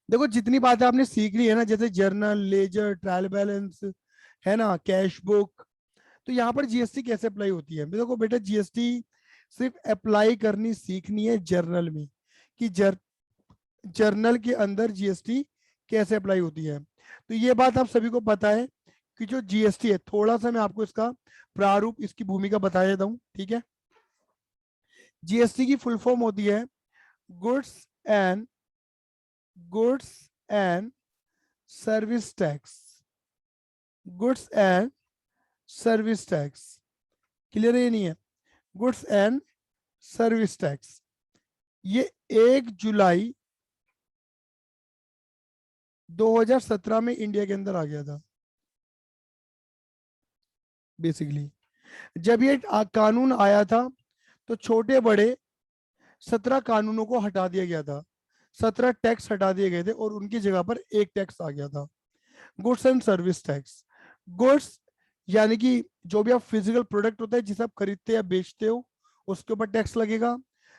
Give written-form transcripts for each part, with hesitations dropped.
देखो जितनी बातें आपने सीख ली है ना, जैसे जर्नल, लेजर, ट्रायल बैलेंस, है ना, कैश बुक, तो यहाँ पर जीएसटी कैसे अप्लाई होती है? देखो बेटा, जीएसटी सिर्फ अप्लाई करनी सीखनी है जर्नल में, कि जर्नल के अंदर जीएसटी कैसे अप्लाई होती है। तो ये बात आप सभी को पता है कि जो जीएसटी है, थोड़ा सा मैं आपको इसका प्रारूप, इसकी भूमिका बता देता हूँ, ठीक है। जीएसटी की फुल फॉर्म होती है goods and goods and service tax. Goods and service tax, clear है? ये नहीं है? गुड्स एंड सर्विस टैक्स, ये 1 जुलाई 2017 में इंडिया के अंदर आ गया था बेसिकली। जब ये कानून आया था तो छोटे बड़े 17 कानूनों को हटा दिया गया था, 17 टैक्स हटा दिए गए थे और उनकी जगह पर एक टैक्स आ गया था, goods and service tax. Goods यानी कि जो भी आप फिजिकल प्रोडक्ट होता है जिसे आप खरीदते या बेचते हो, उसके ऊपर टैक्स लगेगा।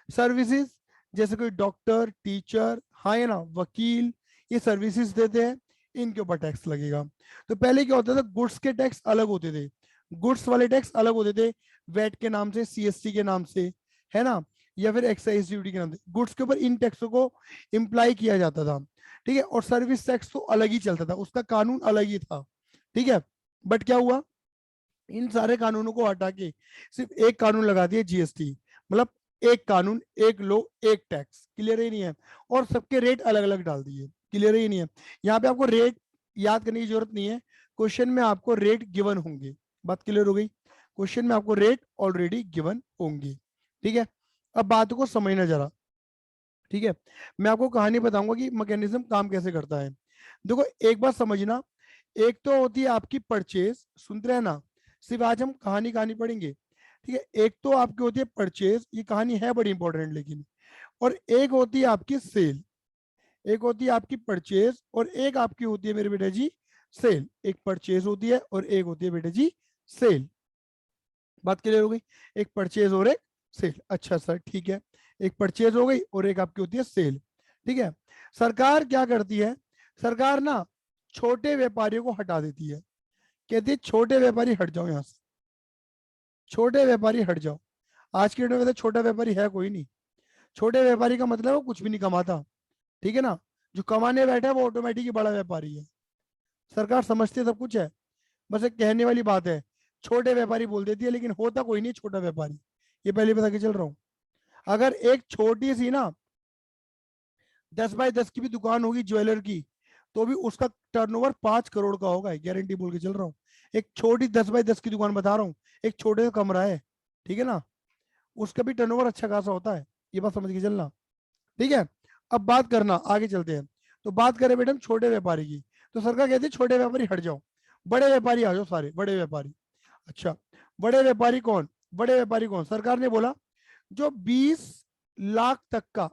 सर्विसेज, जैसे कोई डॉक्टर, टीचर, हाँ है ना, वकील, ये सर्विसेज देते हैं, इनके ऊपर टैक्स लगेगा। तो पहले क्या होता था, गुड्स के टैक्स अलग होते थे, गुड्स वाले टैक्स अलग होते थे, वैट के नाम से, सीएसटी के नाम से, है ना, या फिर एक्साइज ड्यूटी के नाम से। गुड्स के ऊपर इन टैक्सों को इम्प्लाई किया जाता था, ठीक है। और सर्विस टैक्स तो अलग ही चलता था, उसका कानून अलग ही था, ठीक है। बट क्या हुआ, इन सारे कानूनों को हटा के सिर्फ एक कानून लगा दिया, जीएसटी। मतलब एक कानून, एक लो, एक टैक्स, क्लियर ही नहीं है? और सबके रेट अलग अलग डाल दिए, क्लियर ही नहीं है? यहाँ पे आपको रेट याद करने की जरूरत नहीं है, क्वेश्चन में आपको रेट गिवन होंगे। बात क्लियर हो गई? क्वेश्चन में आपको रेट ऑलरेडी गिवन होंगे, ठीक है। अब बात को समझना जरा, ठीक है। मैं आपको कहानी बताऊंगा कि मैकेनिज्म काम कैसे करता है। देखो एक बात समझना, एक तो होती है आपकी परचेज, सुनते हैं ना, सिर्फ आज हम कहानी कहानी पढ़ेंगे, ठीक है। एक तो आपकी होती है परचेज, ये कहानी है बड़ी इंपॉर्टेंट लेकिन, और एक होती है आपकी सेल। एक होती है आपकी परचेज और एक आपकी होती है मेरे बेटा जी सेल। एक परचेज होती है और एक होती है बेटा जी सेल। बात क्लियर हो गई? एक परचेज और एक सेल, अच्छा सर ठीक है। एक परचेज हो गई और एक आपकी होती है सेल, ठीक है। सरकार क्या करती है, सरकार ना छोटे व्यापारियों को हटा देती है, कहती है छोटे व्यापारी हट जाओ यहाँ से, छोटे व्यापारी हट जाओ। आज के डेट में वैसे छोटा व्यापारी है कोई नहीं, छोटे व्यापारी का मतलब वो कुछ भी नहीं कमाता, ठीक है ना। जो कमाने बैठा है वो ऑटोमेटिक ही बड़ा व्यापारी है। सरकार समझती है सब कुछ है, बस एक कहने वाली बात है, छोटे व्यापारी बोल देती है, लेकिन होता कोई नहीं छोटा व्यापारी, ये पहले बता के चल रहा हूँ। अगर एक छोटी सी ना 10 बाय 10 की भी दुकान होगी ज्वेलर की, तो भी उसका टर्नओवर 5 करोड़ का होगा, गारंटी बोल के चल रहा हूँ। एक छोटी 10 बाय 10 की दुकान बता रहा हूँ, एक छोटे से कमरा है, ठीक है ना, उसका भी टर्नओवर अच्छा खासा होता है, ये बात समझ के चलना, ठीक है। अब बात करना, आगे चलते हैं। तो बात करें मैडम छोटे व्यापारी की, तो सरकार कहती है छोटे व्यापारी हट जाओ, बड़े व्यापारी आ जाओ, सारे बड़े व्यापारी। अच्छा, बड़े व्यापारी कौन? बड़े व्यापारी कौन? सरकार ने बोला जो 20 लाख तक का,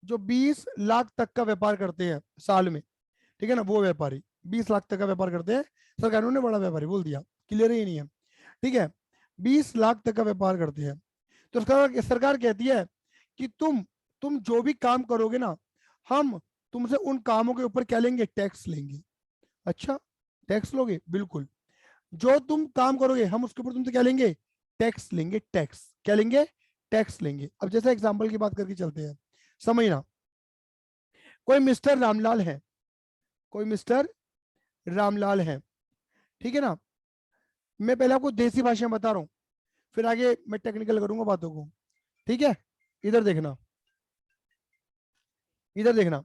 जो 20 लाख तक का व्यापार करते हैं साल में, ठीक है ना, वो व्यापारी 20 लाख तक का व्यापार करते हैं। सरकार ने बड़ा व्यापारी बोल दिया, क्लियर ही नहीं है, ठीक है। 20 लाख तक का व्यापार करते हैं, तो सरकार सरकार कहती है कि तुम जो भी काम करोगे ना, हम तुमसे उन कामों के ऊपर क्या लेंगे, टैक्स लेंगे। अच्छा, टैक्स लोगे? बिल्कुल, जो तुम काम करोगे हम उसके ऊपर तुमसे क्या लेंगे, टैक्स लेंगे। टैक्स क्या लेंगे? टैक्स लेंगे। अब जैसे एग्जांपल की बात करके चलते हैं, समझना। कोई मिस्टर रामलाल है, कोई मिस्टर रामलाल है, ठीक है ना। मैं पहले आपको देसी भाषा में बता रहा हूँ, फिर आगे मैं टेक्निकल करूंगा बातों को, ठीक है। इधर देखना, इधर देखना,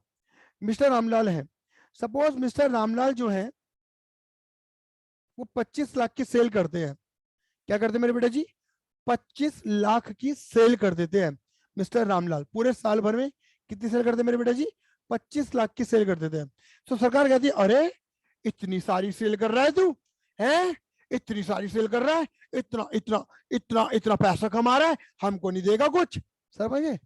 मिस्टर रामलाल है। सपोज मिस्टर रामलाल जो है वो 25 लाख की सेल करते हैं। क्या करते हैं मेरे बेटा जी? 25 लाख की सेल कर देते हैं मिस्टर रामलाल। पूरे साल भर में कितनी सेल करते हैं मेरे बेटा जी? 25 लाख की सेल कर देते हैं। तो सरकार कहती है अरे इतनी सारी सेल कर रहा है तू, है इतनी सारी सेल कर रहा है, इतना इतना इतना इतना पैसा कमा रहा है, हमको नहीं देगा कुछ? समझे?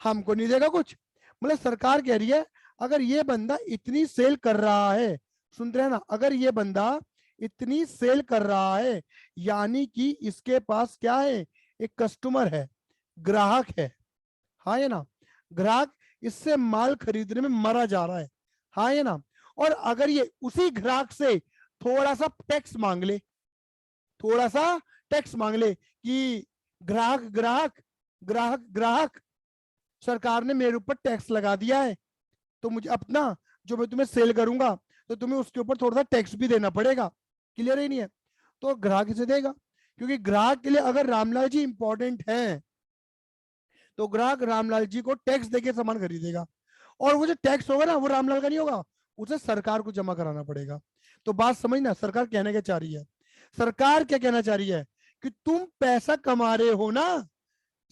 हमको नहीं देगा कुछ, मतलब सरकार कह रही है अगर ये बंदा इतनी सेल कर रहा है, सुनते हैं ना, अगर ये बंदा इतनी सेल कर रहा है, यानी कि इसके पास क्या है, एक कस्टमर है, ग्राहक है, हाँ या ना, ग्राहक इससे माल खरीदने में मरा जा रहा है, हाँ ये ना। और अगर ये उसी ग्राहक से थोड़ा सा टैक्स मांग ले, थोड़ा सा टैक्स मांग ले कि ग्राहक ग्राहक ग्राहक ग्राहक, सरकार ने मेरे ऊपर टैक्स लगा दिया है, तो मुझे अपना जो मैं तुम्हें सेल करूंगा तो तुम्हें उसके ऊपर थोड़ा सा टैक्स भी देना पड़ेगा। क्लियर ही नहीं है? तो ग्राहक इसे देगा, क्योंकि ग्राहक के लिए अगर रामलाल जी इंपॉर्टेंट हैं तो ग्राहक रामलाल जी को टैक्स देके सामान खरीदेगा, और वो जो टैक्स होगा ना वो रामलाल का नहीं होगा, उसे सरकार को जमा कराना पड़ेगा। तो बात समझना, सरकार कहना क्या चाह रही है? सरकार क्या कहना चाह रही है कि तुम पैसा कमा रहे हो ना,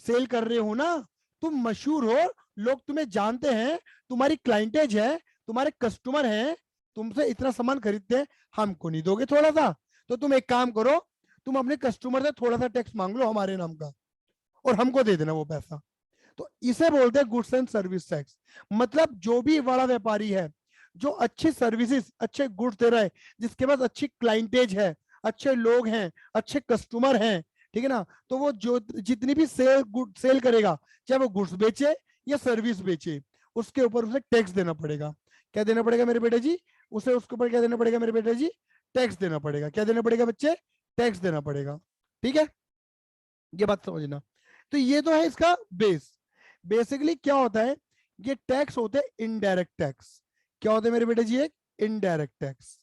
सेल कर रहे हो ना, तुम मशहूर हो, लोग तुम्हें जानते हैं, तुम्हारी क्लाइंटेज है, तुम्हारे कस्टमर हैं, तुमसे इतना सामान खरीदते हैं, हमको नहीं दोगे थोड़ा सा? तो तुम एक काम करो, तुम अपने कस्टमर से थोड़ा सा टैक्स मांग लो हमारे नाम का, और हमको दे देना वो पैसा। तो इसे बोलते हैं गुड्स एंड सर्विस टैक्स। मतलब जो भी बड़ा व्यापारी है जो अच्छी सर्विसेज, अच्छे गुड्स दे रहा है, जिसके पास अच्छी क्लाइंटेज है, अच्छे लोग हैं, अच्छे कस्टमर हैं, ठीक है ना, तो वो जो जितनी भी सेल करेगा, चाहे वो गुड्स बेचे या सर्विस बेचे, उसके ऊपर उसे टैक्स देना पड़ेगा। क्या देना पड़ेगा मेरे बेटे जी? उसे उसके ऊपर क्या देना पड़ेगा मेरे बेटे जी? टैक्स देना पड़ेगा। क्या देना पड़ेगा बच्चे? टैक्स देना पड़ेगा। ठीक है, ये बात समझना। तो ये तो है इसका बेस। बेसिकली क्या होता है, ये टैक्स होते हैं इनडायरेक्ट टैक्स। क्या होते हैं मेरे बेटे जी? एक इनडायरेक्ट टैक्स।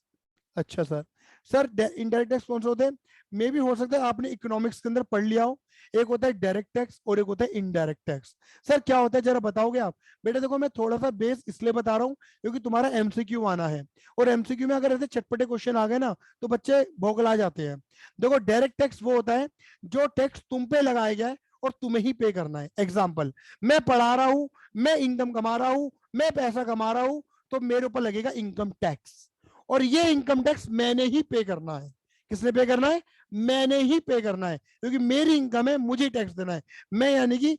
अच्छा सर, सर इनडायरेक्ट टैक्स कौन से होते हैं? मे भी हो सकता है आपने इकोनॉमिक्स के अंदर पढ़ लिया हो। एक होता है डायरेक्ट टैक्स और एक होता है इनडायरेक्ट टैक्स। सर क्या होता है जरा बताओगे आप? बेटा देखो, मैं थोड़ा सा बेस इसलिए बता रहा हूँ क्योंकि तुम्हारा एमसीक्यू आना है, और एमसीक्यू में अगर ऐसे चटपटे क्वेश्चन आ गए ना तो बच्चे बौखला जाते हैं। देखो, डायरेक्ट टैक्स वो होता है जो टैक्स तुम पे लगाया गया है और तुम्हें ही पे करना है। एग्जाम्पल, मैं पढ़ा रहा हूं, मैं इनकम कमा रहा हूं, मैं पैसा कमा रहा हूं, तो मेरे ऊपर लगेगा इनकम टैक्स, और ये इनकम टैक्स मैंने ही पे करना है। किसने पे करना है? मैंने ही पे करना है, क्योंकि मेरी इनकम है, मुझे टैक्स देना है। मैं यानी कि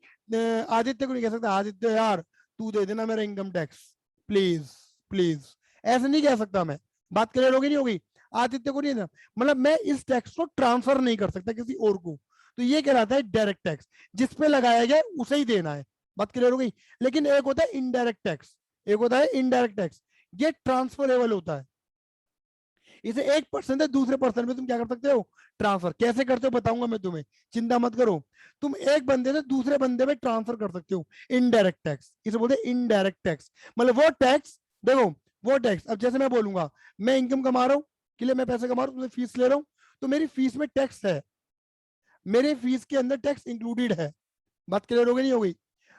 आदित्य को नहीं कह सकता आदित्य यार तू दे देना मेरा इनकम टैक्स, प्लीज प्लीज, ऐसे नहीं कह सकता मैं। बात क्लियर होगी नहीं होगी? आदित्य को नहीं देना, मतलब मैं इस टैक्स को ट्रांसफर नहीं कर सकता किसी और को। तो ये कहलाता है डायरेक्ट टैक्स, जिसपे लगाया गया उसे ही देना है। बात क्लियर हो गई? लेकिन एक होता है इनडायरेक्ट टैक्स, एक होता है इनडायरेक्ट टैक्स, ये ट्रांसफरेबल होता है। इसे एक पर्सन से दूसरे पर्सन में तुम क्या कर सकते हो? ट्रांसफर। कैसे करते हो बताऊंगा मैं तुम्हें, चिंता मत करो। तुम एक बंदे से दूसरे बंदे में ट्रांसफर कर सकते हो, इनडायरेक्ट टैक्स, इसे बोलते हैं इनडायरेक्ट टैक्स। मतलब वो टैक्स, देखो वो टैक्स, अब जैसे मैं बोलूंगा मैं इनकम कमा रहा हूँ, के लिए मैं पैसे कमा रहा हूँ, फीस ले रहा हूँ, तो मेरी फीस में टैक्स है, मेरे फीस के अंदर टैक्स इंक्लूडेड है। बात क्लियर हो गई नहीं हो गई?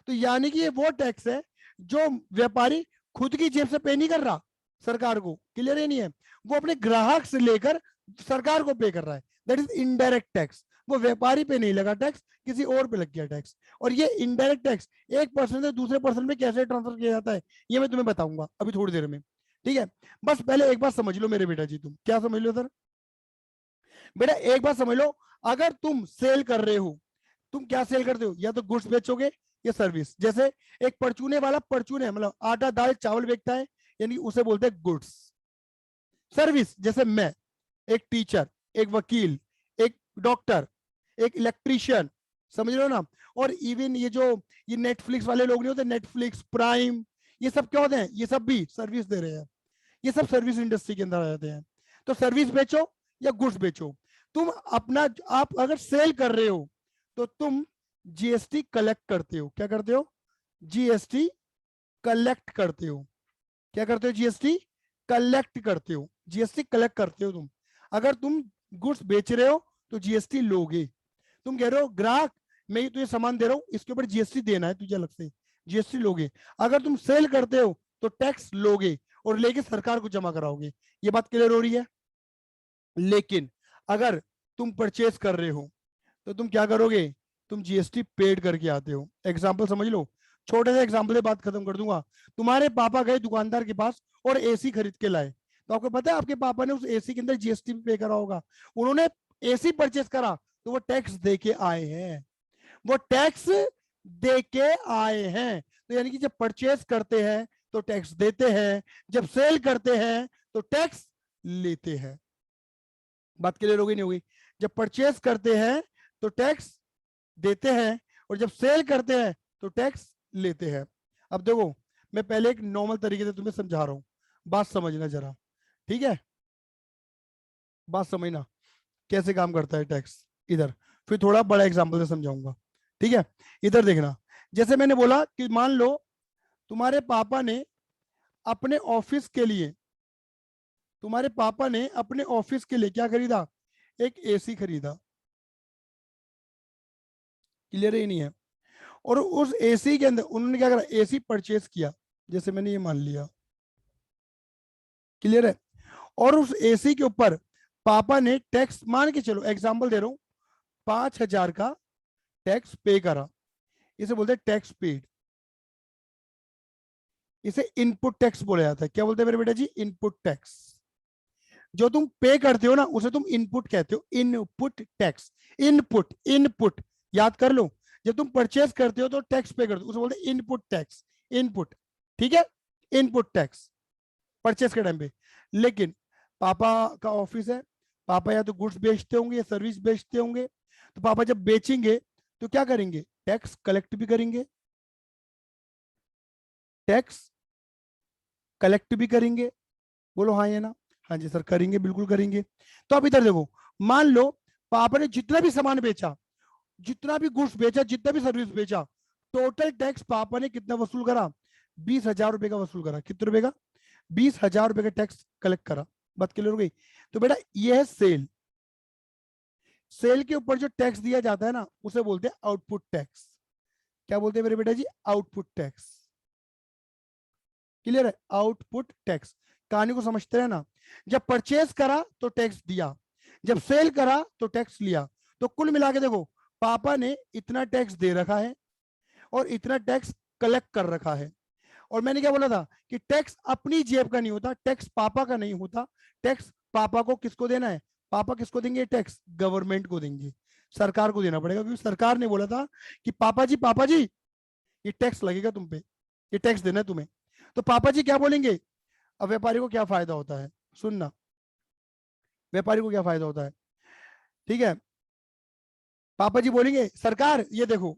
तो यानी कि ये वो टैक्स है जो व्यापारी खुद की जेब से पे नहीं कर रहा सरकार को। क्लियर है नहीं है? वो अपने ग्राहक से लेकर सरकार को पे कर रहा है। That is indirect tax. वो व्यापारी पे नहीं लगा टैक्स, किसी और पे लग गया टैक्स। और ये इनडायरेक्ट टैक्स एक पर्सन से दूसरे पर्सन में कैसे ट्रांसफर किया जाता है ये मैं तुम्हें बताऊंगा अभी थोड़ी देर में। ठीक है, बस पहले एक बात समझ लो मेरे बेटा जी। तुम क्या समझ लो सर? बेटा एक बात समझ लो, अगर तुम सेल कर रहे हो, तुम क्या सेल करते हो? या तो गुड्स बेचोगे या सर्विस। जैसे एक परचूने वाला परचूने मतलब आटा दाल चावल बेचता है, यानी उसे बोलते हैं गुड्स। सर्विस जैसे मैं एक टीचर, एक वकील, एक डॉक्टर, एक इलेक्ट्रीशियन, समझ रहे हो ना? और इवन ये जो ये नेटफ्लिक्स वाले लोग नहीं होते, नेटफ्लिक्स प्राइम, ये सब क्या होते हैं? ये सब भी सर्विस दे रहे हैं। ये सब सर्विस इंडस्ट्री के अंदर आ जाते हैं। तो सर्विस बेचो या गुड्स बेचो, तुम अपना, आप अगर सेल कर रहे हो तो तुम जीएसटी कलेक्ट करते हो। क्या करते हो? जीएसटी कलेक्ट करते हो। क्या करते हो? जीएसटी कलेक्ट करते हो। जीएसटी कलेक्ट करते हो तुम। अगर तुम गुड्स बेच रहे हो तो जीएसटी लोगे। तुम कह रहे हो ग्राहक मैं तुझे सामान दे रहा हूं, इसके ऊपर जीएसटी देना है तुझे अलग से, जीएसटी लोगे। अगर तुम सेल करते हो तो टैक्स लोगे और लेके सरकार को जमा कराओगे। ये बात क्लियर हो रही है? लेकिन अगर तुम परचेस कर रहे हो तो तुम क्या करोगे? तुम जीएसटी पेड करके आते हो। एग्जाम्पल समझ लो, छोटे से एग्जाम्पल से बात खत्म कर दूंगा। तुम्हारे पापा गए दुकानदार के पास और एसी खरीद के लाए, तो आपको पता है आपके पापा ने उस एसी के अंदर जीएसटी पे करा होगा। उन्होंने एसी परचेस करा तो वो टैक्स दे के आए हैं, वो टैक्स दे के आए हैं। तो यानी कि जब परचेस करते हैं तो टैक्स देते हैं, जब सेल करते हैं तो टैक्स लेते हैं। बात क्लियर हो गई नहीं होगी? जब परचेस करते हैं तो टैक्स देते हैं, और जब सेल करते हैं तो टैक्स लेते हैं। अब देखो, मैं पहले एक नॉर्मल तरीके से तुम्हें समझा रहा हूँ, बात समझना जरा, ठीक है? बात समझना कैसे काम करता है टैक्स इधर, फिर थोड़ा बड़ा एग्जांपल से समझाऊंगा, ठीक है? इधर देखना, जैसे मैंने बोला कि मान लो तुम्हारे पापा ने अपने ऑफिस के लिए, तुम्हारे पापा ने अपने ऑफिस के लिए क्या खरीदा? एक एसी खरीदा। क्लियर ही नहीं है? और उस एसी के अंदर उन्होंने क्या करा? एसी परचेज किया, जैसे मैंने ये मान लिया। क्लियर है? और उस एसी के ऊपर पापा ने टैक्स, मान के चलो एग्जांपल दे रहा हूं, 5,000 का टैक्स पे करा। इसे बोलते हैं टैक्स पेड। इसे इनपुट टैक्स बोला जाता है। क्या बोलते हैं मेरे बेटा जी? Input tax. जो तुम पे करते हो ना, उसे तुम इनपुट कहते हो, इनपुट टैक्स। इनपुट, इनपुट याद कर लो। जब तुम परचेस करते हो तो टैक्स पे करते हो, उसे बोलते हैं इनपुट टैक्स। इनपुट, ठीक है? इनपुट टैक्स परचेस के टाइम पे। लेकिन पापा का ऑफिस है, पापा या तो गुड्स बेचते होंगे या सर्विस बेचते होंगे, तो पापा जब बेचेंगे तो क्या करेंगे? टैक्स कलेक्ट भी करेंगे, टैक्स कलेक्ट भी करेंगे। बोलो हाँ या ना? हाँ जी सर, करेंगे, बिल्कुल करेंगे। तो अब इधर देखो, मान लो पापा ने जितना भी सामान बेचा, जितना भी गुड्स बेचा, जितना भी सर्विस बेचा, टोटल टैक्स पापा ने कितना वसूल करा? 20,000 रुपए का वसूल करा। कितने रुपए का? 20,000 रुपए का टैक्स कलेक्ट करा। बात क्लियर हो गई? तो बेटा ये है सेल। सेल के ऊपर जो टैक्स दिया जाता है ना, उसे बोलते हैं आउटपुट टैक्स। क्या बोलते हैं मेरे बेटा जी? Output tax. क्लियर है? Output tax. कहानी को समझते हैं ना? जब परचेज करा तो टैक्स दिया, जब सेल करा तो टैक्स लिया। तो कुल मिला के देखो, पापा ने इतना टैक्स दे रखा है और इतना टैक्स कलेक्ट कर रखा है। और मैंने क्या बोला था कि टैक्स अपनी जेब का नहीं होता, टैक्स पापा का नहीं होता। टैक्स पापा को किसको देना है? पापा किसको देंगे टैक्स? गवर्नमेंट को देंगे, सरकार को देना पड़ेगा, क्योंकि सरकार ने बोला था कि पापा जी ये टैक्स लगेगा तुम पे, ये टैक्स देना है तुम्हें। तो पापा जी क्या बोलेंगे? अब व्यापारी को क्या फायदा होता है? सुनना, व्यापारी को क्या फायदा होता है? ठीक है, पापा जी बोलेंगे सरकार ये देखो,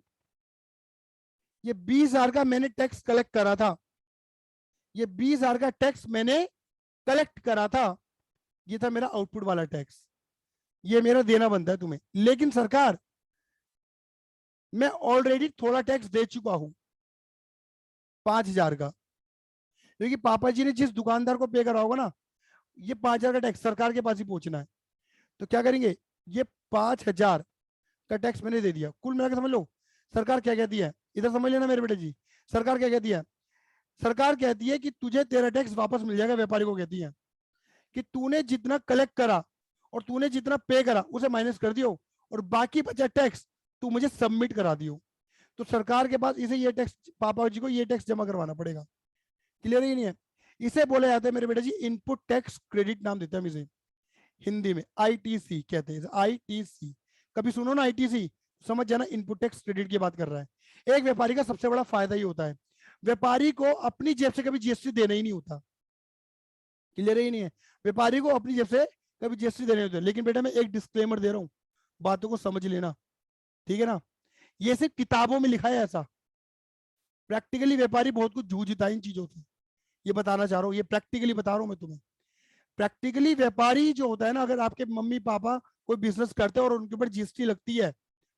ये 20,000 का मैंने टैक्स कलेक्ट करा था, ये 20,000 का टैक्स मैंने कलेक्ट करा था, ये था मेरा आउटपुट वाला टैक्स, ये मेरा देना बनता है तुम्हें। लेकिन सरकार, मैं ऑलरेडी थोड़ा टैक्स दे चुका हूं, 5,000 का, क्योंकि पापा जी ने जिस दुकानदार को पे करा होगा ना, ये 5,000 का टैक्स सरकार के पास ही पहुंचना है। तो क्या करेंगे? ये 5,000 का टैक्स मैंने दे दिया। कुल मिलाकर समझ लो सरकार क्या कहती है, इधर समझ लेना मेरे बेटे जी। सरकार क्या कहती है? सरकार कहती है कि तुझे तेरा टैक्स वापस मिल जाएगा। व्यापारी को कहती है कि तूने जितना कलेक्ट करा और तूने जितना पे करा उसे माइनस कर दियो, और बाकी बचा टैक्स तू मुझे सबमिट करा दियो। तो सरकार के पास इसे ये टैक्स, पापा जी को ये टैक्स जमा करवाना पड़ेगा। क्लियर ही नहीं है? इसे बोला जाता है मेरे बेटा जी इनपुट टैक्स क्रेडिट, नाम देते हैं हम इसे हिंदी में, आईटीसी कहते हैं। आईटीसी कभी सुनो ना, आईटीसी समझ जाना, इनपुट टैक्स क्रेडिट की बात कर रहा है। एक व्यापारी का सबसे बड़ा फायदा ही होता है, व्यापारी को अपनी जेब से कभी जीएसटी देना ही नहीं होता। क्लियर ही नहीं है? व्यापारी को अपनी जेब से कभी जीएसटी देने होते हैं। लेकिन बेटा मैं एक डिस्क्लेमर दे रहा हूँ, बातों को समझ लेना, ठीक है ना? ये सिर्फ किताबों में लिखा है ऐसा, प्रैक्टिकली व्यापारी बहुत कुछ जूझता है इन चीजों से। ये बताना चाह रहा हूँ, ये प्रैक्टिकली बता रहा हूँ मैं तुम्हें। प्रैक्टिकली व्यापारी जो होता है ना, अगर आपके मम्मी पापा कोई बिजनेस करते हैं और उनके ऊपर जीएसटी लगती है,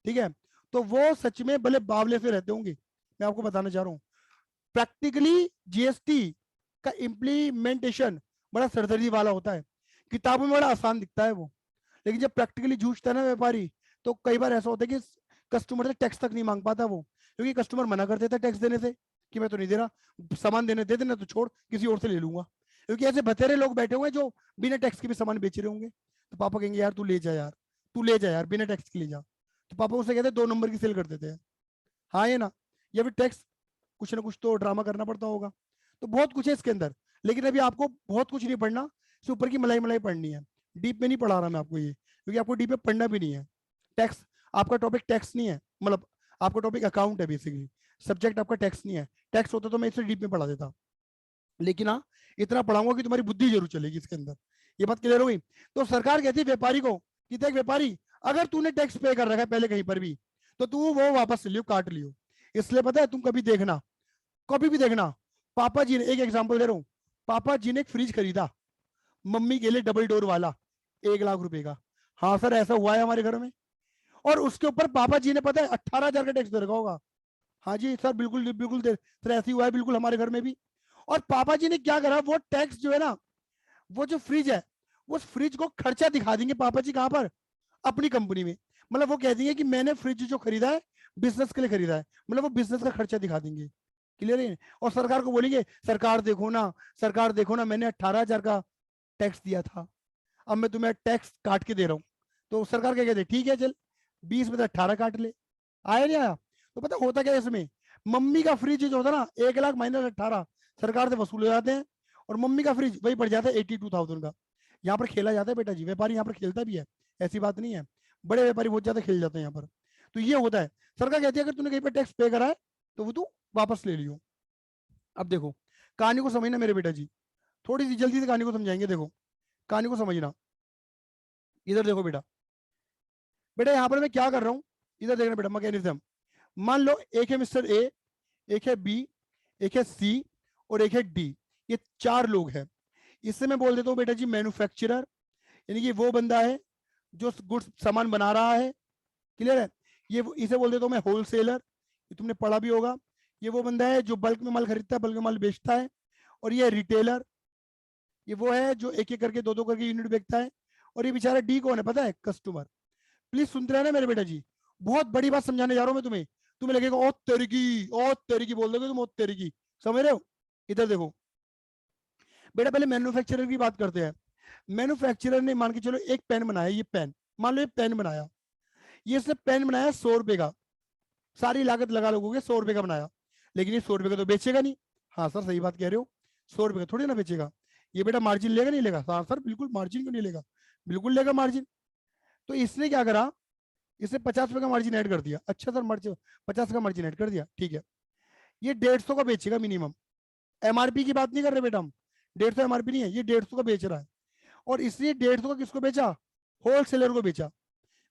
ठीक है, तो वो सच में भले बावले से रहते होंगे, मैं आपको बताना चाह रहा हूँ, प्रैक्टिकली जीएसटी का इम्प्लीमेंटेशन बड़ा सरदर्दी वाला होता है। किताबों में बड़ा आसान दिखता है वो, लेकिन जब प्रैक्टिकली जूझता है ना व्यापारी, तो कई बार ऐसा होता है कि कस्टमर से टैक्स तक नहीं मांग पाता वो, क्योंकि कस्टमर मना कर देता है टैक्स देने से कि मैं तो नहीं दे रहा, सामान देने दे देना तो छोड़, किसी और से ले लूंगा। क्योंकि ऐसे बतेरे लोग बैठे हुए हैं जो बिना टैक्स के भी सामान बेच रहे होंगे। तो पापा कहेंगे यार तू ले जा यार, तू ले जा यार, बिना टैक्स के ले जा। तो पापा उसे कहते हैं 2 नंबर की सेल कर देते हैं। हाँ ये ना? या फिर टैक्स, कुछ ना कुछ तो ड्रामा करना पड़ता होगा। तो बहुत कुछ है इसके अंदर, लेकिन अभी आपको बहुत कुछ नहीं पढ़ना, सिर्फ ऊपर की मलाई मलाई पढ़नी है। डीप में नहीं पढ़ा रहा मैं आपको ये, क्योंकि आपको डीप में पढ़ना भी नहीं है। टैक्स, आपका टॉपिक टैक्स नहीं है, मतलब आपका टॉपिक अकाउंट है बेसिकली, सब्जेक्ट आपका टैक्स नहीं है। टैक्स होता तो मैं इससे डीप में पढ़ा देता, लेकिन हाँ इतना पढ़ाऊंगा कि तुम्हारी बुद्धि जरूर चलेगी इसके अंदर। ये बात क्लियर हो गई? तो सरकार कहती है व्यापारी को कि देख व्यापारी, अगर तूने टैक्स पे कर रखा है पहले कहीं पर भी, तो तू वो वापस लियो, काट लियो। इसलिए पता है, तुम कभी देखना कभी भी देखना, पापा जी ने, एक एग्जांपल दे रहा हूँ, पापा जी ने एक फ्रिज खरीदा मम्मी के लिए, डबल डोर वाला, 1 लाख रुपए का। हाँ सर, ऐसा हुआ है हमारे घर में। और उसके ऊपर पापा जी ने, पता है, 18,000 का टैक्स दे रखा होगा। हाँ जी सर, बिल्कुल बिल्कुल सर, ऐसे ही हुआ है, बिल्कुल हमारे घर में भी। और पापा जी ने क्या करा, वो टैक्स जो है ना, वो जो फ्रिज है, उस फ्रिज को खर्चा दिखा देंगे पापा जी, कहां पर, अपनी कंपनी में। मतलब वो कह देंगे कि मैंने फ्रिज जो खरीदा है बिजनेस के लिए खरीदा है, मतलब वो बिजनेस का खर्चा दिखा देंगे। क्लियर है। और सरकार को बोलेंगे, सरकार देखो ना, सरकार देखो ना, मैंने 18,000 का टैक्स दिया था, अब मैं तुम्हें टैक्स काट के दे रहा हूँ। तो सरकार क्या कहते, ठीक है चल, 20 में से 18 काट ले। आया नहीं आया? तो पता होता क्या है इसमें, मम्मी का फ्रिज जो होता है ना, 1 लाख माइनस 18 सरकार से वसूल हो जाते हैं, और मम्मी का फ्रिज वही पड़ जाता है 82,000 का। यहाँ पर खेला जाता है बेटा जी, व्यापारी यहाँ पर खेलता भी है, ऐसी बात नहीं है, बड़े व्यापारी बहुत ज्यादा खेल जाते हैं यहाँ पर। तो ये होता है, सरकार कहती है अगर तूने कहीं पर टैक्स पे करा है तो वो तू वापस ले लियो। अब देखो, कहानी को समझना मेरे बेटा जी, थोड़ी सी जल्दी से कहानी को समझाएंगे। देखो, कहानी को समझना, इधर देखो बेटा। बेटा यहाँ पर मैं क्या कर रहा हूँ, इधर देखना बेटा, मैकेनिज्म। मान लो एक है मिस्टर ए, एक है बी, एक है सी, और एक है डी। ये 4 लोग हैं। इससे मैं बोल देता हूँ बेटा जी मैन्युफैक्चरर, यानी कि वो बंदा है जो गुड्स सामान बना रहा है। क्लियर है। इसे बोल देता हूँ मैं होलसेलर, ये तुमने पढ़ा भी होगा। ये वो बंदा है जो बल्क में माल खरीदता है, बल्क में माल बेचता है। और ये रिटेलर, ये वो है जो एक एक करके, दो दो करके यूनिट बेचता है। और ये बेचारा डी कौन है पता है, कस्टमर। प्लीज सुनते रहना मेरे बेटा जी, बहुत बड़ी बात समझाने जा रहा हूं मैं तुम्हें। तुम्हें लगेगा ओ तेरी की, ओ तेरी की बोल दोगे तुम, ओ तेरी की, समझ रहे हो। इधर देखो बेटा, पहले मैन्युफैक्चरर की बात करते हैं। मैन्युफैक्चरर ने, मान के चलो, एक पेन बनाया, ये पेन, मान लो ये पेन बनाया, ये इसने पेन बनाया 100 रुपए का, सारी लागत लगा लोगोगे, 100 रुपए का बनाया। लेकिन ये 100 रुपए का तो बेचेगा नहीं। हाँ सर सही बात कह रहे हो, 100 रुपए का थोड़ी ना बेचेगा। ये बेटा मार्जिन लेगा नहीं लेगा? हाँ सर बिल्कुल, मार्जिन क्यों नहीं लेगा, बिल्कुल लेगा मार्जिन। तो इसने क्या करा, इसने 50 रुपए का मार्जिन ऐड कर दिया। अच्छा सर, मार्जिन 50 का मार्जिन ऐड कर दिया, ठीक है। ये 150 का बेचेगा मिनिमम, एमआरपी की बात नहीं कर रहे बेटा हम, 150 एमआरपी नहीं है, ये 150 का बेच रहा है। और इसलिए 150 का किसको बेचा, होलसेलर को बेचा।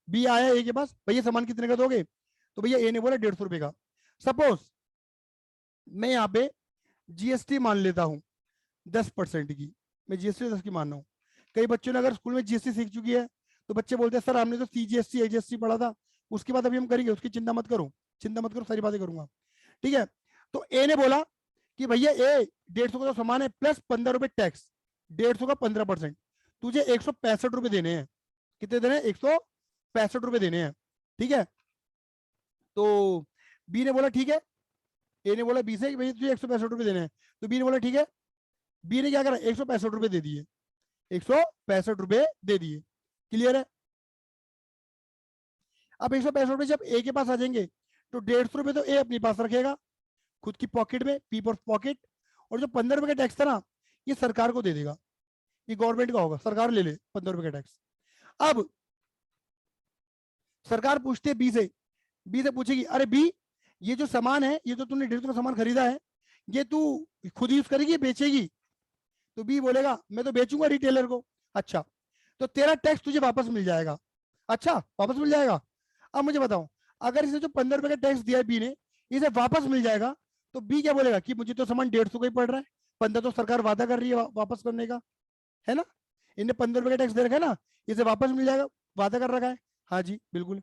बी आया ए के पास, भैया सामान कितने का दोगे, तो भैया ए ने बोला 150 रुपए का। सपोज मैं यहाँ पे जीएसटी मान लेता हूँ 10% की, मैं जीएसटी 10 की मान रहा हूँ। कई बच्चों ने अगर स्कूल में जीएसटी सीख चुकी है, तो बच्चे बोलते हैं सर हमने तो सीजीएसटी एजीएसटी पढ़ा था, उसके बाद अभी हम करेंगे, उसकी चिंता मत करो, चिंता मत करो, सारी बातें करूंगा। ठीक है। तो ए ने बोला कि भैया ए 150 का तो सामान है, प्लस 15 रुपए टैक्स, 150 का 15%, तुझे 165 रुपए देने हैं। कितने देने हैं, 165 रुपए देने हैं। ठीक है। तो बी ने बोला ठीक है, ए ने बोला बी से कि भैया तुझे 165 रुपए देने हैं, तो बी ने बोला ठीक है। बी ने क्या करा, 165 रुपए दे दिए, 165 रुपए दे दिए। क्लियर है। अब 165 रुपए जब ए के पास आ जाएंगे, तो 150 रुपए तो ए अपने पास रखेगा, खुद की पॉकेट में, पी फॉर पॉकेट। और जो 15 रुपए का टैक्स था ना, ये सरकार को दे देगा, ये गवर्नमेंट का होगा, सरकार ले ले 15 रुपए का टैक्स। अब सरकार पूछती है बी से पूछेगी, अरे बी, ये जो सामान है, ये तो तूने 150 का सामान खरीदा है, ये तू खुद यूज करेगी बेचेगी? तो बी बोलेगा मैं तो बेचूंगा रिटेलर को। अच्छा, तो तेरा टैक्स तुझे वापस मिल जाएगा। अच्छा, वापस मिल जाएगा। अब मुझे बताओ, अगर इसे जो 15 रुपए का टैक्स दिया है बी ने, इसे वापस मिल जाएगा, तो बी क्या बोलेगा कि मुझे तो सामान 150 का ही पड़ रहा है, 15 तो सरकार वादा कर रही है वापस करने का, है ना। इन्हें 15 रुपए का टैक्स दे रखा है ना, इसे वापस मिल जाएगा, वादा कर रखा है। हाँ जी बिल्कुल।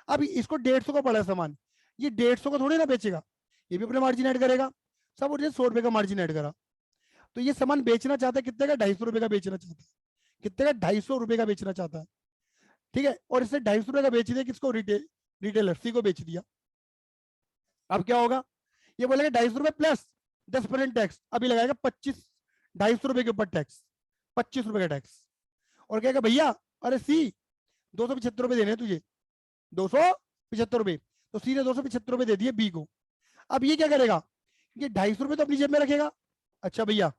अब इसको 150 का पड़ा है सामान, ये 150 का थोड़ी ना बेचेगा, ये भी अपने मार्जिन ऐड करेगा। सब और 100 रुपए का मार्जिन ऐड करा। तो ये सामान बेचना चाहता है कितने का, 250 रुपए का बेचना चाहता है। कितने का, 250 रुपए का बेचना चाहता है। ठीक है। और इसने 250 रुपए का बेच दिया किसको, रिटेलर सी को बेच दिया। अब क्या होगा, ये बोलेगा 250 रुपए प्लस 10% टैक्स, अभी लगाएगा 25, 250 रुपए के ऊपर टैक्स, 25 रुपए का टैक्स। और कहेगा भैया, अरे सी 275 रुपए देने तुझे, 275 रुपए। तो सी ने 275 रुपए दे दिए बी को। अब ये क्या करेगा, ये 250 रुपए तो अपनी जेब में रखेगा। अच्छा भैया,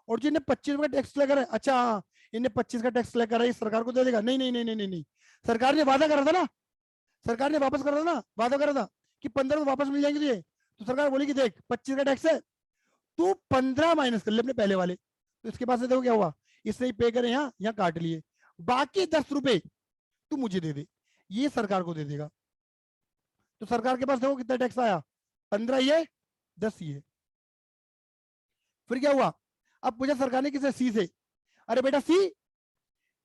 और जो इन्हें 25 रुपए टैक्स लगा है, अच्छा हाँ, इन्हें 25 का टैक्स लगा है, सरकार को दे देगा? नहीं नहीं नहीं नहीं नहीं नहीं, सरकार ने वादा करा था ना, सरकार ने वापस करा था ना, वादा करा था कि 15 वापस मिल जाएंगे तुझे। तो सरकार बोली कि देख 25 का टैक्स है, तू 15 माइनस कर ले अपने पहले वाले। तो इसके पास से देखो क्या हुआ, इसने ही पे करे, यहाँ काट लिए, बाकी 10 रुपए तू मुझे दे दे, ये सरकार को दे देगा। तो सरकार के पास देखो कितना टैक्स आया, 15 ये, 10 ये। फिर क्या हुआ, अब पूछा सरकार ने किसे, सी से, अरे बेटा सी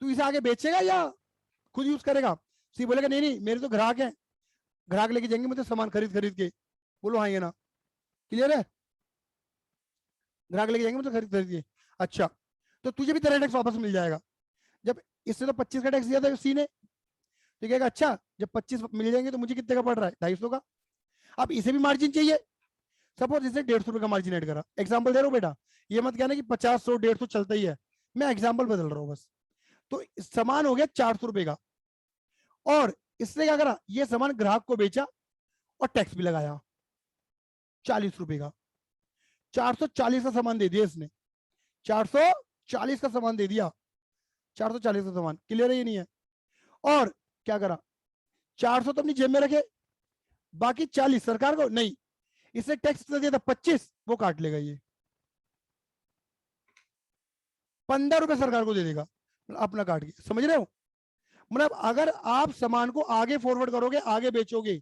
तू इसे आगे बेचेगा या खुद यूज करेगा? सी बोलेगा नहीं नहीं मेरे तो ग्राहक हैं, ग्राहक लेके जाएंगे मुझे सामान खरीद खरीद के। बोलो हाँ ये ना, क्लियर है? ग्राहक लेके जाएंगे मुझे खरीद खरीद के। अच्छा, तो तुझे भी तेरा टैक्स वापस मिल जाएगा। जब इससे तो 25 का टैक्स दिया था सी ने, तो कहेगा अच्छा जब 25 मिल जाएंगे तो मुझे कितने का पड़ रहा है, 250 का। अब इसे भी मार्जिन चाहिए, सपोज इसे 150 रुपए का मार्जिन ऐड करा, एग्जाम्पल दे रहा हूँ बेटा, ये मत कहना कि 50 100 150 चलता ही है, मैं एग्जाम्पल बदल रहा हूँ बस। तो सामान हो गया 400 रुपए का, और इसने क्या करा, ये सामान ग्राहक को बेचा और टैक्स भी लगाया 40 रुपए का, 440 का सामान दे दिया इसने, 440 का सामान दे दिया, 440 का सामान, क्लियर है ये नहीं है? और क्या करा, 400 तो अपनी जेब में रखे, बाकी 40 सरकार को नहीं, इसने टैक्स दिया था 25, वो काट लेगा ये, 15 रुपए सरकार को दे देगा अपना काट के, समझ रहे हो? मतलब अगर आप सामान को आगे फॉरवर्ड करोगे, आगे बेचोगे,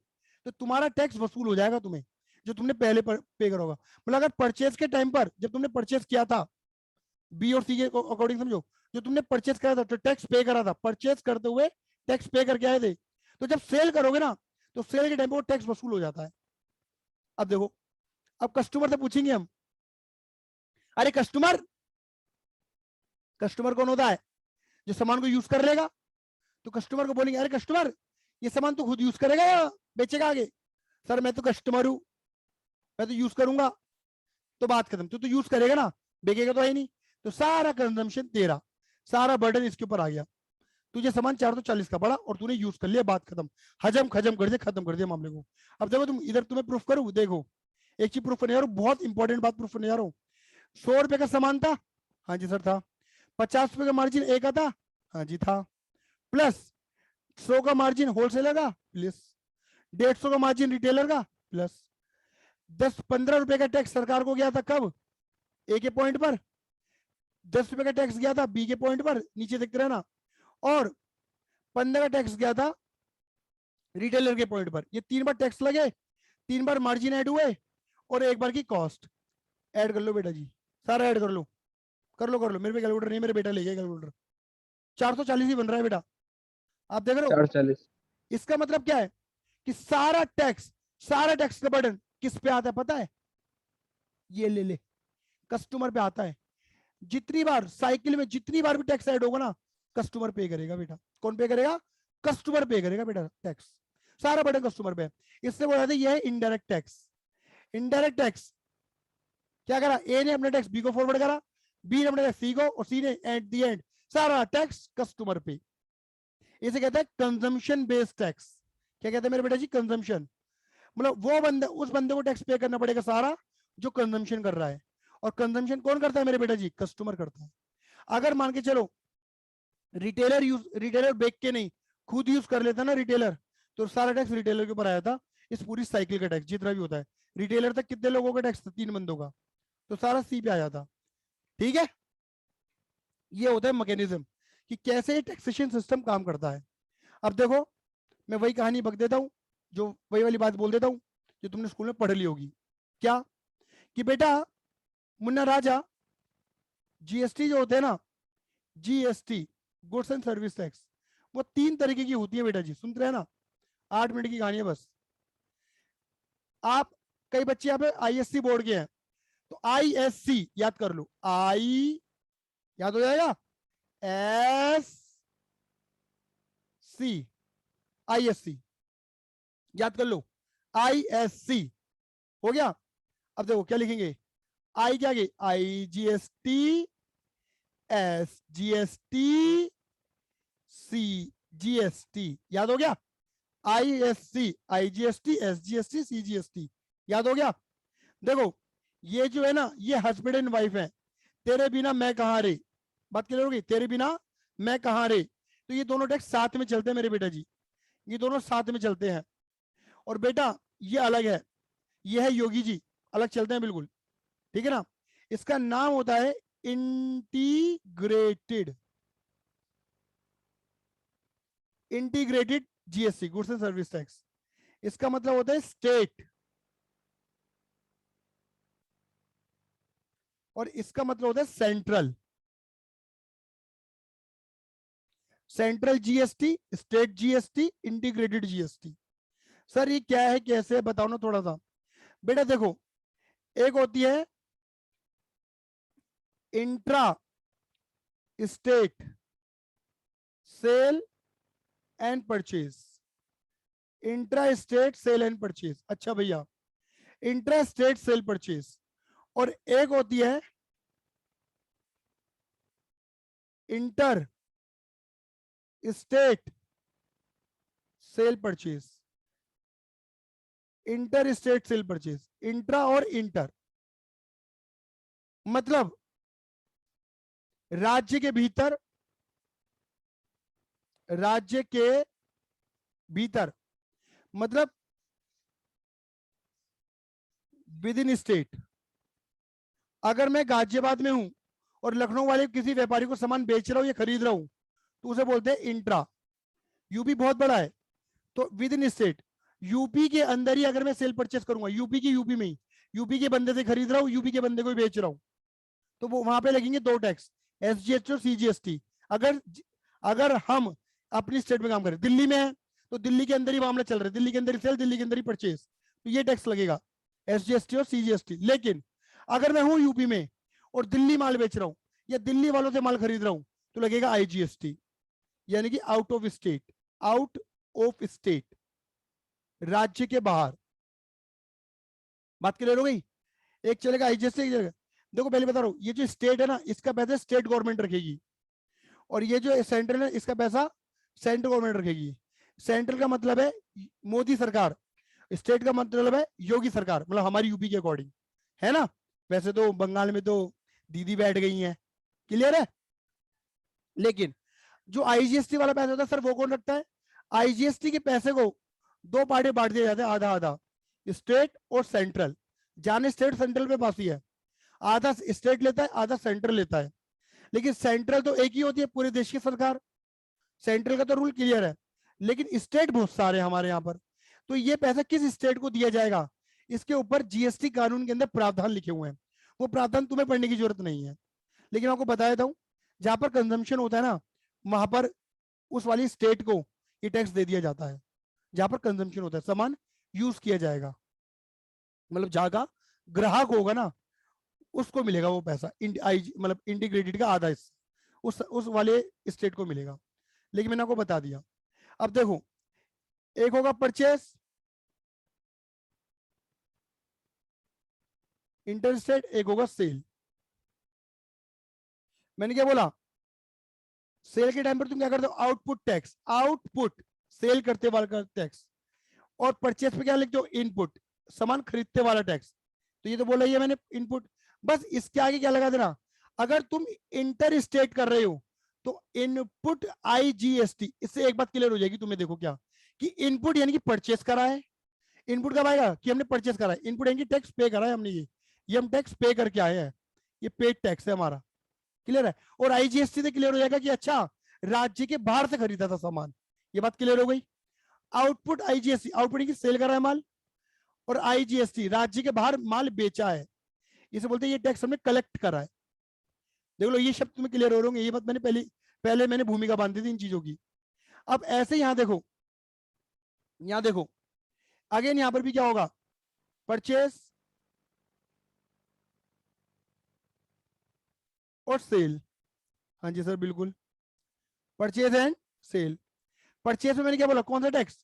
तो तुम्हारा टैक्स वसूल हो जाएगा तुम्हें, जो तुमने पहले पे करोगा। मतलब अगर परचेज के टाइम पर, जब तुमने परचेज किया था, बी और सी के अकॉर्डिंग समझो, जो तुमने परचेज करा था तो टैक्स पे करा था, परचेज करते हुए टैक्स पे करके आए थे, तो जब सेल करोगे ना, तो सेल के टाइम पर वो टैक्स वसूल हो जाता है। अब देखो, अब कस्टमर से पूछेंगे हम, अरे कस्टमर, कस्टमर कौन होता है, जो सामान को यूज कर लेगा, तो कस्टमर को बोलेंगे अरे कस्टमर ये सामान तो खुद यूज करेगा या बेचेगा आगे? सर मैं तो कस्टमर हूं, मैं तो यूज करूंगा। तो बात खत्म, तो यूज करेगा ना, बेचेगा तो है नहीं, तो सारा कंजम्पशन तेरा, सारा बर्डन इसके ऊपर आ गया। तुझे सामान 440 का पड़ा और तूने यूज कर लिया, बात खत्म, हजम खजम कर दिया, खत्म कर दिया मामले को। अब देखो तुम इधर, तुम्हें प्रूफ करूं, देखो एक चीज प्रूफ करने जा रहा हूं, बहुत इंपॉर्टेंट बात प्रूफ करने जा रहा हूं। 100 रुपए का सामान था, हाँ जी सर था। 50 रुपए का मार्जिन ए का था, हाँ जी था। प्लस 100 का मार्जिन होलसेलर का, प्लस 150 का मार्जिन रिटेलर का, प्लस 10-15 रुपए का टैक्स सरकार को गया था, कब? ए के पॉइंट पर। 10 रुपए का टैक्स गया था बी के पॉइंट पर, नीचे देखते रहना। और 15 का टैक्स गया था रिटेलर के पॉइंट पर। ये 3 बार टैक्स लगे, 3 बार मार्जिन ऐड हुए, और एक बार की कॉस्ट ऐड कर लो बेटा जी, सारा ऐड कर लो, कर लो कर लो, मेरे पे कैलकुलेटर नहीं, मेरे बेटा ले गया कैलकुलेटर, 440 ही बन रहा है बेटा, आप देख रहे हो? 440। इसका मतलब क्या है कि सारा टैक्स, सारा टैक्स का बर्डन किस पे आता है पता है? ये ले ले, कस्टमर पे आता है। जितनी बार साइकिल में जितनी बार भी टैक्स ऐड होगा ना, कस्टमर पे करेगा बेटा। कौन पे करेगा? कस्टमर पे करेगा बेटा टैक्स, सारा बर्डन कस्टमर पे है। इससे बोला जाता है ये है इनडायरेक्ट टैक्स। इनडायरेक्ट टैक्स क्या करा, ए ने अपना टैक्स बी को फॉरवर्ड करा, बी ने अपना टैक्स सी को, और सी ने एट द एंड सारा टैक्स कस्टमर पे। इसे कहता है कंजम्पशन बेस्ड टैक्स। क्या कहते हैं मेरे बेटा जी? कंजम्पशन। मतलब वो बंदा, उस बंदे को टैक्स पे करना पड़ेगा सारा जो कंजम्पशन कर रहा है। और कंजम्पशन कौन करता है मेरे बेटा जी? कस्टमर करता है। अगर मान के चलो रिटेलर बेच के नहीं, खुद यूज कर लेता ना रिटेलर, तो सारा टैक्स रिटेलर के ऊपर आया था। इस पूरी साइकिल का टैक्स जितना भी होता है, रिटेलर तक कितने लोगों का टैक्स था? 3 बंदों का, तो सारा सी पे आ जाता। ठीक है, ये होता है मैकेनिज्म कि कैसे टैक्सेशन सिस्टम काम करता है। अब देखो, मैं वही कहानी बक देता हूँ, जो वही वाली बात बोल देता हूँ जो तुमने स्कूल में पढ़ ली होगी। क्या? कि बेटा मुन्ना राजा, जीएसटी जो होते हैं ना, GST, goods and service tax, वो 3 तरीके की होती है बेटा जी, सुनते रहे ना, 8 मिनट की कहानी है बस। आप, कई बच्चे यहाँ पे आईएससी बोर्ड के हैं, तो आईएससी याद कर लो, आई याद हो जाएगा, एस सी, आईएससी याद कर लो, आईएससी हो गया। अब देखो क्या लिखेंगे, आई क्या गई, I GST, S GST, C GST, याद हो गया? आईएससी, आईजीएसटी, एसजीएसटी, सीजीएसटी, याद हो गया? देखो ये जो है ना, ये हस्बैंड एंड वाइफ है, तेरे बिना मैं कहां रे, बात क्लियर होगी, तेरे बिना मैं कहां रे। तो ये दोनों टैक्स साथ में चलते हैं मेरे बेटा जी, ये दोनों साथ में चलते हैं। और बेटा ये अलग है, ये है योगी जी, अलग चलते हैं बिल्कुल, ठीक है ना? इसका नाम होता है integrated, integrated GST, goods and service tax. इसका मतलब होता है स्टेट, और इसका मतलब होता है central. Central GST, state GST, integrated GST. Sir ये क्या है, कैसे बताओ ना थोड़ा सा। बेटा देखो, एक होती है intra state sale and purchase. Intra state sale and purchase, अच्छा भैया, इंट्रा स्टेट सेल परचेज। और एक होती है inter state sale purchase. Inter state sale purchase, intra और इंटर मतलब राज्य के भीतर, राज्य के भीतर मतलब विद इन स्टेट। अगर मैं गाजियाबाद में हूं और लखनऊ वाले किसी व्यापारी को सामान बेच रहा हूं या खरीद रहा हूं तो उसे बोलते हैं इंट्रा। यूपी बहुत बड़ा है तो विद इन स्टेट, यूपी के अंदर ही अगर मैं सेल परचेस करूंगा, यूपी की यूपी में ही, यूपी के बंदे से खरीद रहा हूं, यूपी के बंदे को ही बेच रहा हूं, तो वो वहां पे लगेंगे दो टैक्स, एसजीएसटी और सीजीएसटी। अगर अगर हम अपनी स्टेट में काम करें, दिल्ली में है तो दिल्ली के अंदर ही मामला चल रहा है, दिल्ली के अंदर ही सेल, दिल्ली के अंदर ही परचेज, तो ये टैक्स लगेगा एसजीएसटी और सीजीएसटी। लेकिन अगर मैं हूं यूपी में और दिल्ली माल बेच रहा हूं या दिल्ली वालों से माल खरीद रहा हूं तो लगेगा आईजीएसटी, यानी कि out of state. Out of state, राज्य के बाहर। बात क्लियर हो गई? एक चलेगा आईजीएसटी, एक चलेगा। देखो पहले बता रहा हूं, ये जो स्टेट है ना इसका पैसा स्टेट गवर्नमेंट रखेगी, और ये जो सेंट्रल है इसका पैसा सेंट्रल गवर्नमेंट रखेगी। सेंट्रल का मतलब है मोदी सरकार, स्टेट का मतलब है योगी सरकार, मतलब हमारी यूपी के अकॉर्डिंग, है ना। वैसे तो बंगाल में तो दीदी बैठ गई हैं, क्लियर है। लेकिन जो आईजीएसटी वाला पैसा होता है सर वो कौन रखता है? आईजीएसटी के पैसे को दो पार्टी बांट दिया जाता है, आधा आधा, स्टेट और सेंट्रल। जाने स्टेट सेंट्रल पे पास है, आधा स्टेट लेता है आधा सेंट्रल लेता है। लेकिन सेंट्रल तो एक ही होती है पूरे देश की सरकार, सेंट्रल का तो रूल क्लियर है। लेकिन स्टेट बहुत सारे हैं हमारे यहाँ पर, तो ये पैसा किस स्टेट को दिया जाएगा इसके ऊपर जीएसटी कानून के अंदर प्रावधान लिखे हुए हैं। वो प्रावधान तुम्हें पढ़ने की जरूरत नहीं है, लेकिन आपको बता देता हूँ, जहां पर कंजम्पशन होता है ना वहां पर उस वाली स्टेट को ये टैक्स दे दिया जाता है। जहां पर कंजम्पशन होता है, सामान यूज किया जाएगा, मतलब जहां का ग्राहक होगा ना उसको मिलेगा वो पैसा, मतलब इंटीग्रेटेड का आधा हिस्सा उस वाले स्टेट को मिलेगा। लेकिन मैंने आपको बता दिया। अब देखो, एक होगा परचेस इंटरस्टेट, एक होगा सेल। मैंने क्या बोला, सेल के टाइम पर तुम क्या करते हो, आउटपुट टैक्स, आउटपुट सेल करते वाला टैक्स, और परचेस पे क्या लिखते हो, इनपुट सामान खरीदते वाला टैक्स। तो ये तो बोला ही है मैंने, इनपुट। बस इसके आगे क्या लगा देना, अगर तुम इंटर स्टेट कर रहे हो तो इनपुट आईजीएसटी। इससे एक बात क्लियर हो जाएगी तुम्हें, देखो क्या कि इनपुट यानी कि परचेस करा है। इनपुट कब आएगा कि हमने परचेस करा है, इनपुट यानी कि टैक्स पे करा है हमने, ये हम टैक्स पे करके आए हैं, ये पेड टैक्स है हमारा, क्लियर है। और आईजीएसटी से क्लियर हो जाएगा कि अच्छा राज्य के बाहर से खरीदा था सामान, ये बात क्लियर हो गई। आउटपुट आईजीएसटी, आउटपुट की सेल करा है माल, और आईजीएसटी राज्य के बाहर माल बेचा है, इसे बोलते हैं ये टैक्स हमने कलेक्ट करा है। देख लो ये शब्द तुम्हें क्लियर हो रहे होंगे, ये बात मैंने पहले मैंने भूमिका बांधी थी इन चीजों की। अब ऐसे यहां देखो, यहां देखो अगेन यहां पर भी क्या होगा, परचेस और सेल। हाँ जी सर बिल्कुल, परचेज एंड सेल। परचेज में मैंने क्या बोला, कौन सा टैक्स,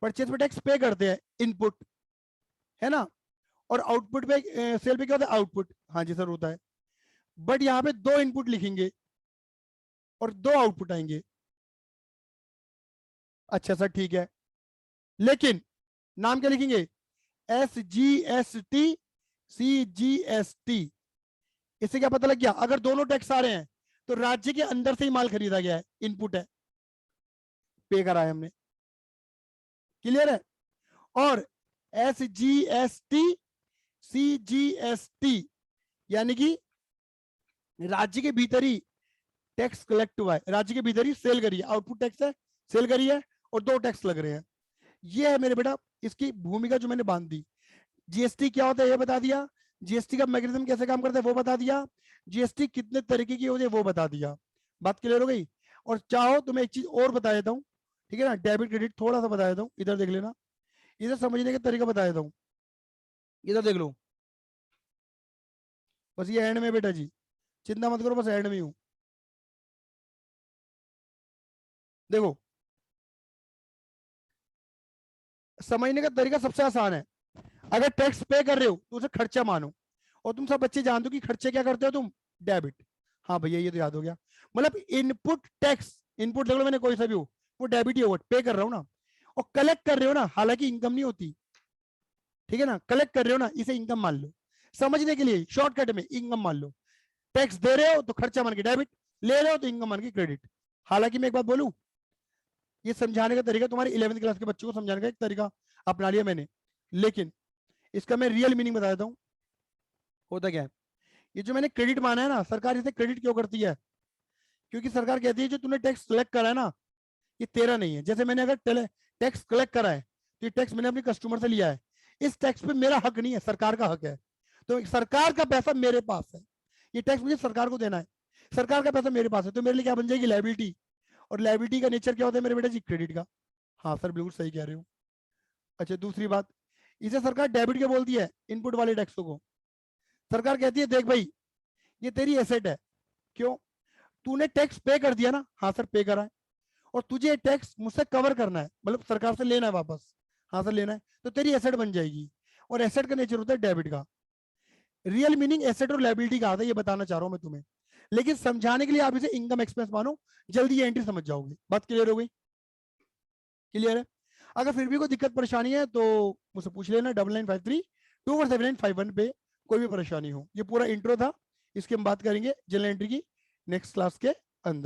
परचेज में टैक्स पे करते हैं, इनपुट है ना। और आउटपुट पे सेल पे क्या होता है, आउटपुट। हाँ जी सर होता है, बट यहाँ पे दो इनपुट लिखेंगे और दो आउटपुट आएंगे। अच्छा सर ठीक है, लेकिन नाम क्या लिखेंगे, SGST CGST। इससे क्या पता लग गया, अगर दोनों टैक्स आ रहे हैं तो राज्य के अंदर से ही माल खरीदा गया है, इनपुट है, पे करा है हमने, क्लियर है। और SGST CGST यानी कि राज्य के भीतर ही टैक्स कलेक्ट हुआ है, राज्य के भीतर ही सेल करी है, आउटपुट टैक्स है, सेल करी है, और दो टैक्स लग रहे हैं। ये है मेरे बेटा इसकी भूमिका जो मैंने बांध दी। जीएसटी क्या होता है ये बता दिया, जीएसटी का मैकेनिज्म कैसे काम करता है वो बता दिया, जीएसटी कितने तरीके की होती है वो बता दिया, बात क्लियर हो गई। और चाहो तो मैं एक चीज और बता देता हूँ, ठीक है ना, डेबिट क्रेडिट थोड़ा सा बता देता हूँ, इधर देख लेना, इधर समझने का तरीका बता देता हूँ, इधर देख लो, बस ये एंड में बेटा जी, चिंता मत करो, बस एंड में हूँ। देखो समझने का तरीका सबसे आसान है, अगर टैक्स पे कर रहे हो तो उसे खर्चा मानो, और तुम सब बच्चे जानते हो कि खर्चे क्या करते हो तुम, डेबिट। हाँ भैया ये तो याद हो गया, मतलब इनपुट टैक्स, इनपुट देख लो मैंने कोई सा भी हो, वो डेबिट ही होगा, पे कर रहा हूँ ना, और कलेक्ट कर रहे हो ना, हालांकि इनकम नहीं होती, ठीक है ना, कलेक्ट कर रहे हो ना, इसे इनकम मान लो, समझने के लिए शॉर्टकट में इनकम मान लो, टैक्स दे रहे हो तो खर्चा मान के डेबिट, ले रहे हो तो इनकम मान के क्रेडिट। हालांकि मैं एक बात बोलूं, ये समझाने का तरीका तुम्हारे 11वीं क्लास के बच्चों को समझाने का एक तरीका अपना लिया मैंने, लेकिन इसका मैं रियल मीनिंग बता देता हूँ। होता क्या है, ये जो मैंने क्रेडिट माना है ना, सरकार इसे क्रेडिट क्यों करती है, क्योंकि सरकार कहती है जो तूने टैक्स कलेक्ट करा है ना, ये तेरा नहीं है। जैसे मैंने अगर टैक्स कलेक्ट करा है तो ये टैक्स मैंने अपने कस्टमर से लिया है, इस टैक्स पे मेरा हक नहीं है, सरकार का हक है, तो सरकार का पैसा मेरे पास है, ये टैक्स मुझे सरकार को देना है, सरकार का पैसा मेरे पास है, तो मेरे लिए क्या बन जाएगी, लायबिलिटी। और लायबिलिटी का नेचर क्या होता है मेरे बेटा जी, क्रेडिट का। हाँ सर बिल्कुल सही कह रहे हो। अच्छा दूसरी बात, इसे सरकार डेबिट क्या बोलती है, इनपुट वाले टैक्सों को। सरकार कहती है देख भाई ये तेरी एसेट है, क्यों, तूने टैक्स पे कर दिया ना, हाँ सर पे करा है, और तुझे टैक्स मुझसे कवर करना है, मतलब सरकार से लेना है वापस, हाँ सर लेना है, तो तेरी एसेट बन जाएगी, और एसेट का नेचर होता है डेबिट का। रियल मीनिंग एसेट और लायबिलिटी का आता है, ये बताना चाह रहा हूं मैं तुम्हें, लेकिन समझाने के लिए आप इसे इनकम एक्सपेंस मानो, जल्दी ये एंट्री समझ जाओगे। बात क्लियर हो गई, क्लियर है। अगर फिर भी कोई दिक्कत परेशानी है तो मुझसे पूछ लेना, 9953 247951 पे, कोई भी परेशानी हो। ये पूरा इंट्रो था, इसकी हम बात करेंगे जनरल एंट्री की नेक्स्ट क्लास के अंदर।